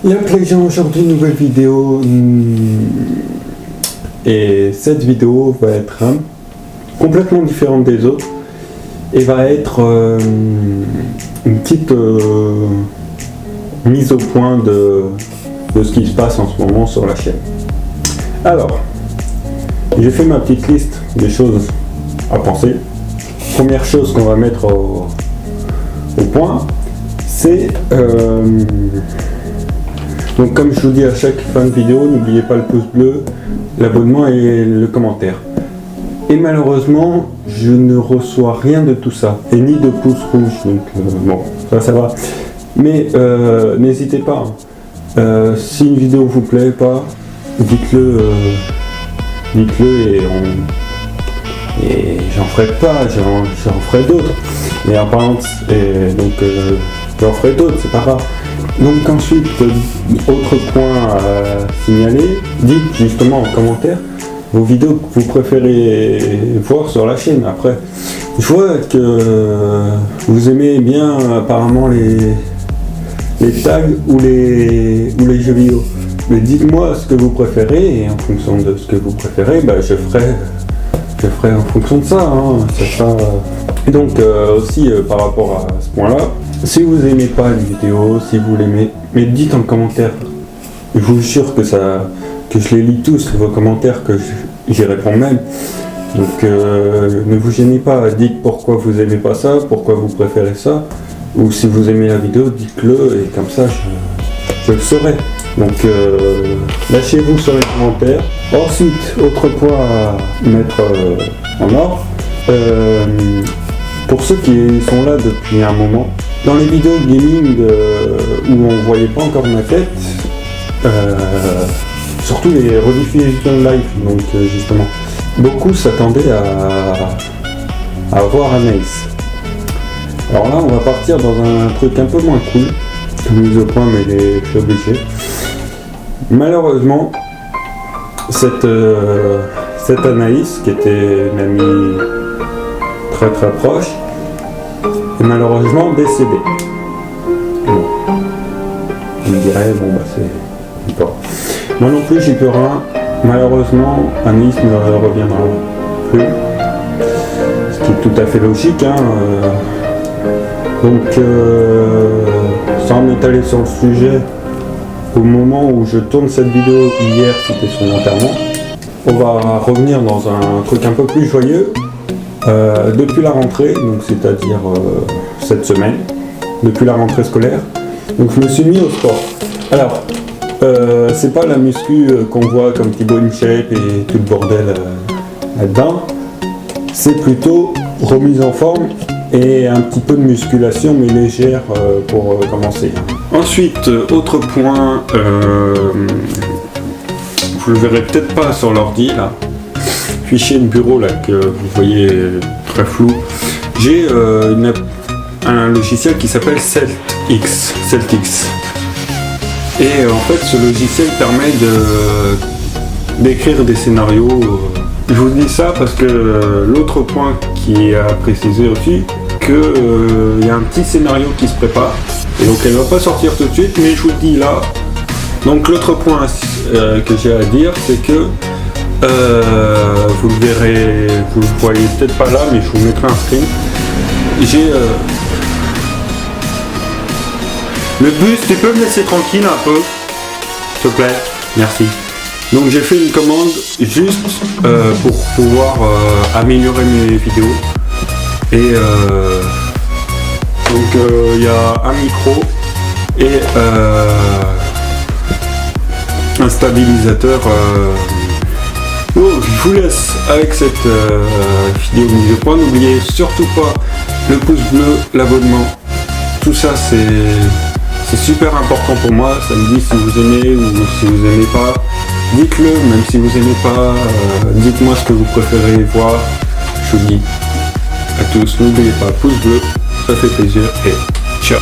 Yep les gens, aujourd'hui nouvelle vidéo et cette vidéo va être complètement différente des autres et va être une petite mise au point de ce qui se passe en ce moment sur la chaîne. Alors, j'ai fait ma petite liste des choses à penser. Première chose qu'on va mettre au point, c'est donc comme je vous dis à chaque fin de vidéo, n'oubliez pas le pouce bleu, l'abonnement et le commentaire. Et malheureusement, je ne reçois rien de tout ça, et ni de pouce rouge, donc bon, ça va. Mais n'hésitez pas, si une vidéo vous plaît pas, dites-le et j'en ferai pas, j'en ferai d'autres. Et apparemment, j'en ferai d'autres, c'est pas grave. Donc ensuite, autre point à signaler, dites justement en commentaire vos vidéos que vous préférez voir sur la chaîne. Après, je vois que vous aimez bien apparemment les tags ou les jeux vidéo. Mais dites-moi ce que vous préférez et en fonction de ce que vous préférez, bah, je ferai en fonction de ça. Hein. Et donc aussi par rapport à ce point-là, si vous aimez pas les vidéos, si vous l'aimez, mais dites en commentaire. Je vous jure que je les lis tous, vos commentaires, que j'y réponds même. Donc ne vous gênez pas, dites pourquoi vous aimez pas ça, pourquoi vous préférez ça, ou si vous aimez la vidéo, dites-le et comme ça je le saurai. Donc lâchez-vous sur les commentaires. Ensuite, autre point à mettre en ordre, pour ceux qui sont là depuis un moment, dans les vidéos gaming où on voyait pas encore ma tête, surtout les rediffusions live, donc justement, beaucoup s'attendaient à voir Anaïs. Alors là, on va partir dans un truc un peu moins cool, mise au point, mais je suis obligé. Malheureusement, cette Anaïs, qui était une amie très très proche, est malheureusement décédée. Bon. Je me dirais, bon bah c'est pas. Moi non plus j'y peux rien. Malheureusement, Anaïs ne reviendra plus. Ce qui est tout à fait logique. Hein. Donc, sans m'étaler sur le sujet, au moment où je tourne cette vidéo, hier c'était son enterrement, on va revenir dans un truc un peu plus joyeux. Depuis la rentrée, donc c'est-à-dire cette semaine, depuis la rentrée scolaire, donc je me suis mis au sport. Alors, c'est pas la muscu qu'on voit comme Thibaut InShape et tout le bordel là-dedans, c'est plutôt remise en forme et un petit peu de musculation mais légère pour commencer. Ensuite, autre point, vous le verrez peut-être pas sur l'ordi là, fichier de bureau là que vous voyez très flou. J'ai un logiciel qui s'appelle CeltX. Et en fait ce logiciel permet d'écrire des scénarios. Je vous dis ça parce que l'autre point qui est à préciser aussi, que y a un petit scénario qui se prépare et donc elle va pas sortir tout de suite, mais je vous le dis là. Donc l'autre point que j'ai à dire, c'est que vous le verrez, vous le voyez peut-être pas là, mais je vous mettrai un screen. J'ai le bus, tu peux me laisser tranquille un peu, s'il te plaît, merci. Donc j'ai fait une commande juste pour pouvoir améliorer mes vidéos. Et donc il y a un micro et un stabilisateur. Donc je vous laisse avec cette vidéo mise au point. N'oubliez surtout pas le pouce bleu, l'abonnement. Tout ça c'est super important pour moi. Ça me dit si vous aimez ou si vous aimez pas. Dites-le, même si vous aimez pas. Dites-moi ce que vous préférez voir. Je vous dis à tous, n'oubliez pas, pouce bleu, ça fait plaisir et ciao.